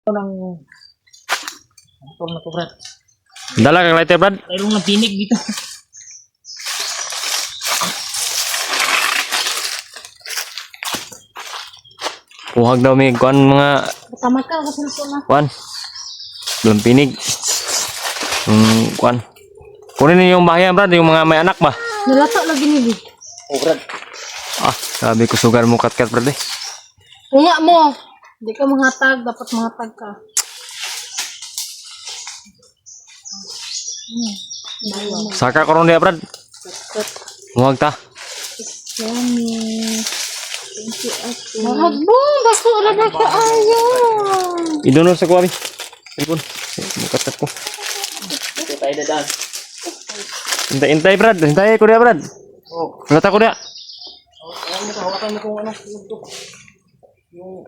ng motor na to, Brad. Dala kang lighter, Brad. Mayroong napinig dito. Puhag daw may kuan mga Tama ka kasi na. kuan. Belum pinig. Kuan. Kunin niyo yung bahayan, Brad, yung mga may anak ba? Nilata lagi ni Bi. Oh, Brad. Ah, sabi ko sugar mo kat-kat, Brad eh. Unga mo. Hindi ka manghatag, dapat manghatag ka. Saka ko ron dia, Brad. Muhag ta. Yummy. Thank you, Ate. Mahagbo, bako na ba ka ayaw? Idunol sa kuwari. Telepon. Kat-kat ko. Ito tayo dadaan. Hintay, Brad. Hintay ko dia, Brad. Oh. Lata ko dia. Hawakan mo kung ano. Yung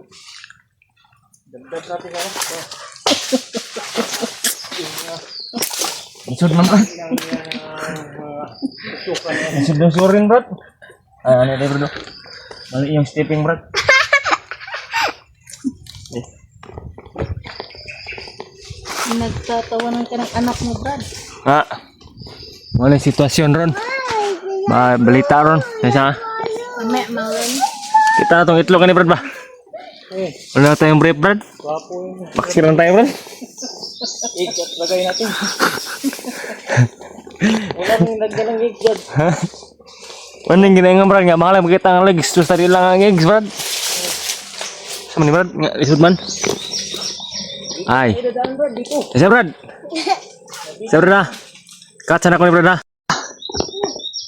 dagdag natin ano. Isod man, Brad. Isod ng suring, Brad. Ah, ano dito, Brad? Mali yung stepping, Brad. Nagtatawanan ka ng anak mo, Brad. Ah. Wala sitwasyon ron. Balita ron. Nasa? Mame, mawin. Kita na tong itlog ni Brad ba? Wala tayong brief, Brad. Wapo yun. Paksiran tayo, Brad. Ikat lagay natin. Wala nang nagdalang ikat. Ha? Ano yung ginayang, Brad? Nga mahal makita ang legs. Terus tadi lang ang eggs, Brad. Sama ni Brad? Nga, isod man. Ay. Ay, dadaan, Brad, dito. Isa, Brad. Isa, Brad na. Katsan ako ni Brad na.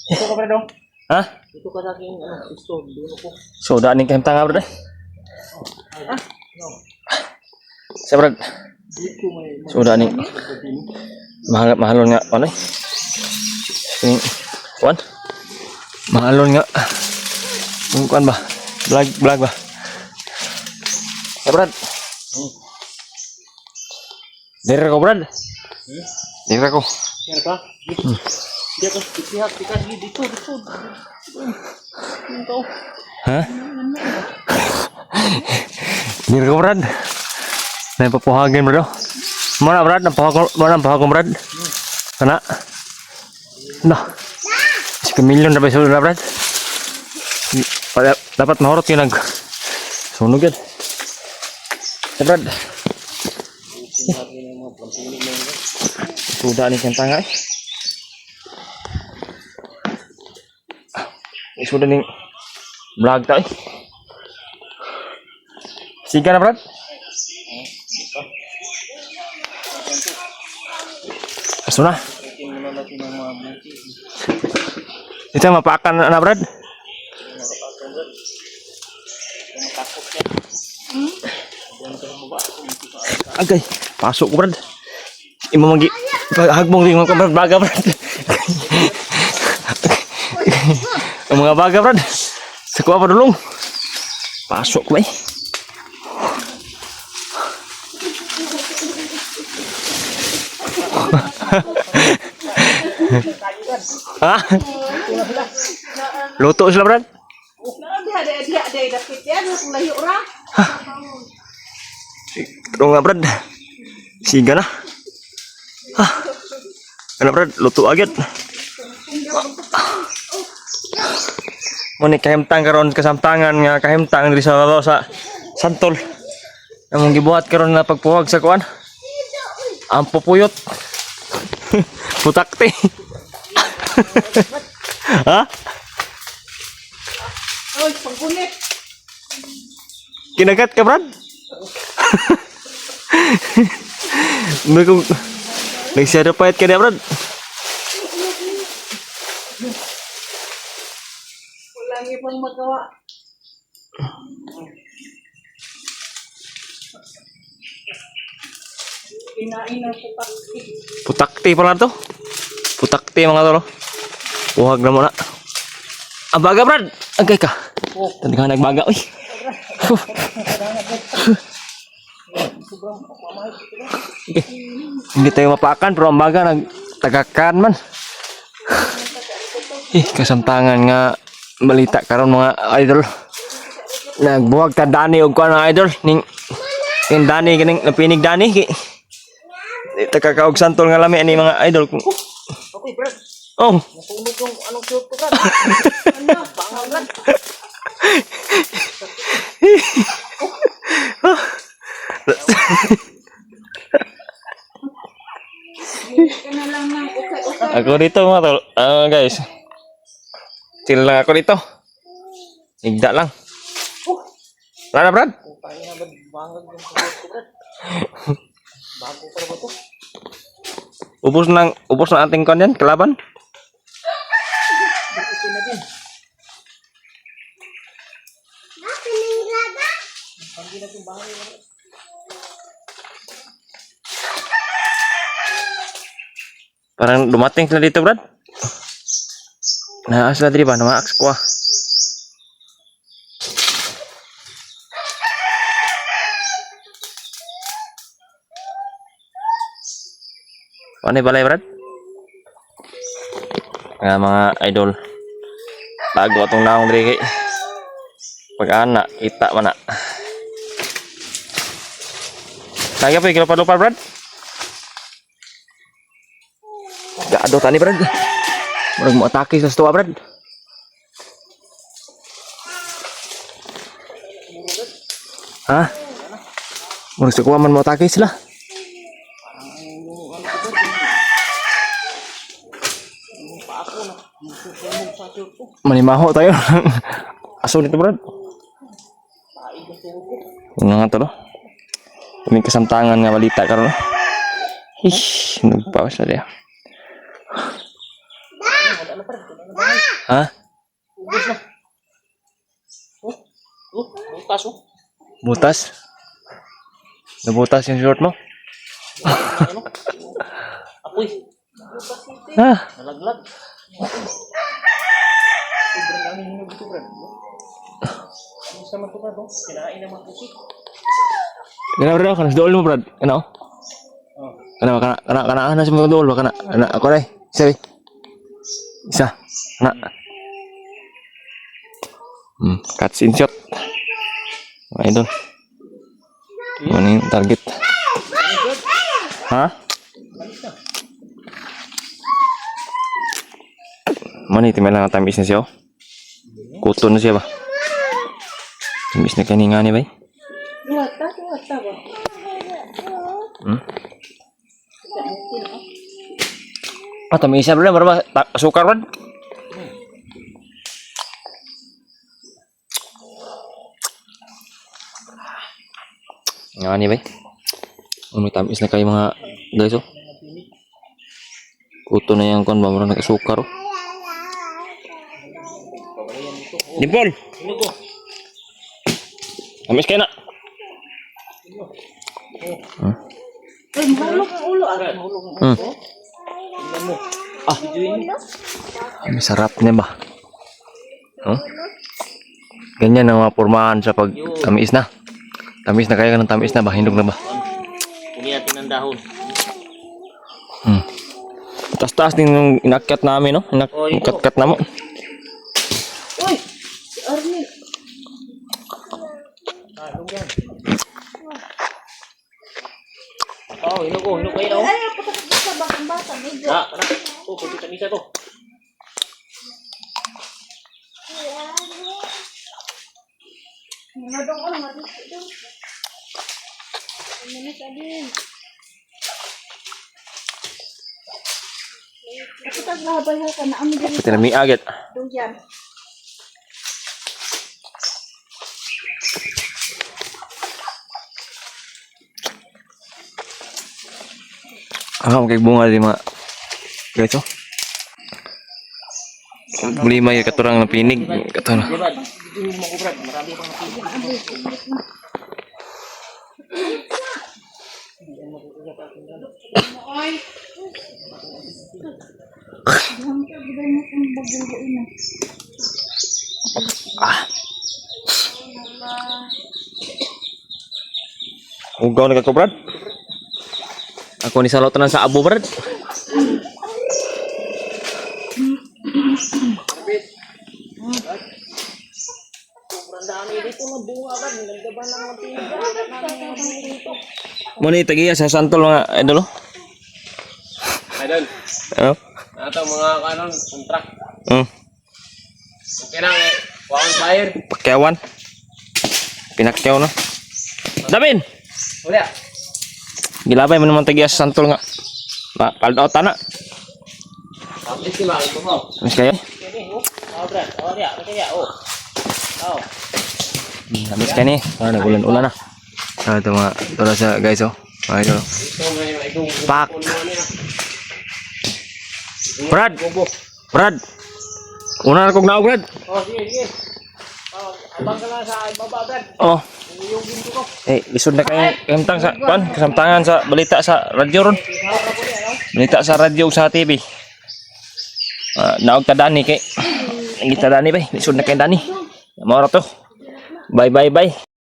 Dito ka, Brad, dong. Ha? Dito ka sa aking, gusto. Dito ko. So, daan yung kahimtang nga, Brad. Isa, Brad. Dito may So, daan yung mahalon nga. Ano eh? Yung, kuan? Mahalon nga. Yung kuan ba? Vlog ba? Isa, Brad. Dere ko, Brad. Dere ko. Yan ka? Dito. Dito, dito. Dito. Ha? Dere ko, Brad. Napapuhagin, Brad. Mana, Brad? Napapuhagin, Brad. Kana? Nah. Sekamilyon na peso na, Brad. Dapat mahorot yung sunog yan. Ya, Brad. Sudah nih centang ay. Sudah nih vlog tayo. Siga na, Brad. Aso na. Ito mapakan na, Brad. Okay, pasok ko, Brad. Imo magi hagbong di mga baga, Brad. Ang mga baga, Brad. Sa kuha pa dulong. Pasok ko eh. Ha? Luto sila, Brad. Ito nga, Brad. Siga na. Ano, Brad? Luto agad. Muni kahimtang karon kasamtangan nga kahimtang diri sa Santol. Among gibuhat karon na pagpuhag sa kuan. Ang pupuyot. Putakti. Ha? Oy, pagpunit. Kinagat ka, Brad? Nagsiarapayat ka na, Brad? Walang ibang magawa. Kinain ng putakti. Putakti pala to. Putakti mga tolo. Buhag na muna. Ang baga, Brad. Agay ka. Tanda ka nagbaga. Uy. Okay. Hindi tayo mapakan pero ang baga nagtagakan man. Kasamtangan nga balita karon mga idol. Nagbuwag tandani og kuan mga idol ning Yung Dani, ganing napinig Dani. Takakaog santol nga lami ani mga idol. Okay, Brad. Oh. Nasunog yung anong short ko, Brad. Ano? Bangaw, Brad. Ka na lang ng ukay-ukay. Ako dito mga tol. Guys. Chill lang ako dito. Igda lang. Wala na, Brad? Kung tayo na ba bangag yung short ko, Brad. Bago pa ba to? Ubos na ating kon yan, kalaban. Ito na din. Hindi na itong bahay. Parang dumating sila dito, Brad. Sila dito ba? Namaaks ko ah. Ano yung balay, Brad? Mga idol. Bago atong naong diri kay. Pag-ana, kita man na. Lagi pa yung lupa, Brad? Gaado tani, Brad. Murag mo atake sa stoa, Brad. Ha? Murag sa kuha man mo atake sila. Manimaho tayo. Aso dito, Brad. Ano nga to, no? May kasamtangan nga balita karon. Ish, nagpawas na diya. Ha? Butas, oh. Butas? Nabutas yung short mo? Ano? Apoy. Ha? Nalaglag. Sobrang daming hinog dito, Brad. Ano sa man ito, Brad? Kinain naman pusi. Kana, Brad, kana sa dool mo, Brad. Kana, oh. Kana sa mga dool ba? Kana, ako rin. Isa. Kana. Cuts in shot. Mga idol. Ano yung target? Ha? Mana iti lang tamis na siya, oh. Kuto na siya ba? Tamis na kaninga ni ba? Wata ba? Tamis siya, bro. Marama, sukar, Brad. Nga ni ba? May tamis na kayo mga guys, oh. Kuto na yung kon ba? Marama nakasukar, oh. Dimpol! Hinog ko. Tamis kayo na. Ay, mahulog ang ulo. Mahulog ang ulo. Tingnan mo. Videoin mo. Ang sarap niya ba? Huh? Ganyan ang mga pormahan sa pag tamis na. Tamis na kaya ka ng tamis na ba? Hindog na ba? Kunin natin ang dahon. Taas-taas din yung inakyat namin, no? Inakat-kat na mo. Uy! Si Arnel. Hinog yan. Oh, hinog ko. Hinog kayo, oh. Ay, patakot sa bakang bata. Medyo. Kana. Oh, pwede tamisa to. Madong ko, madong ko. Ano sa din? Ako taglabay ka na amin din. Pati na may agad. Duyan. Kay bunga di mga guys, oh. Muli may katurang na pinig. Katurang. Diba? Videoin mo ko, Brad. Marami pang napinig. Ay. Hamka, gawin mo kung baguhin na. Ugaw na ka ko, Brad. Ako ni salotan sa abo, Brad. Sobrang dami dito na bunga. Muna itagiya sa santol mga idol. Idol. Ano? Ato mga kanon kontrak. Okay na eh. Wawan bayar. Pakyawan. Pinakyaw na. Damin! Uli ah. Gilabay mo naman tagiya sa santol nga. Paldaw tana. Tapos si Mang mo. Mas kayo? Ini oh. Oh Brad. Oh dia. Kaya oh. Oh. Namis kayo ni. Nagulan-ulan na. Ito mga tula sa guys oh. Mga idol. Ito ngayon ay kung Pak! Brad! Brad! Una na kong naog Brad. Oh sige sige. Oh, abang ka lang sa baba Brad. Oh. Yung ginto ko. Lisod na kayo kamtang sa pan, kasamtangan sa balita sa radyo ron. Balita sa radyo sa TV. Naog ta Dani kay. Kita Dani bay, lisod na kay Dani. Mao ra to. Bye bye bye.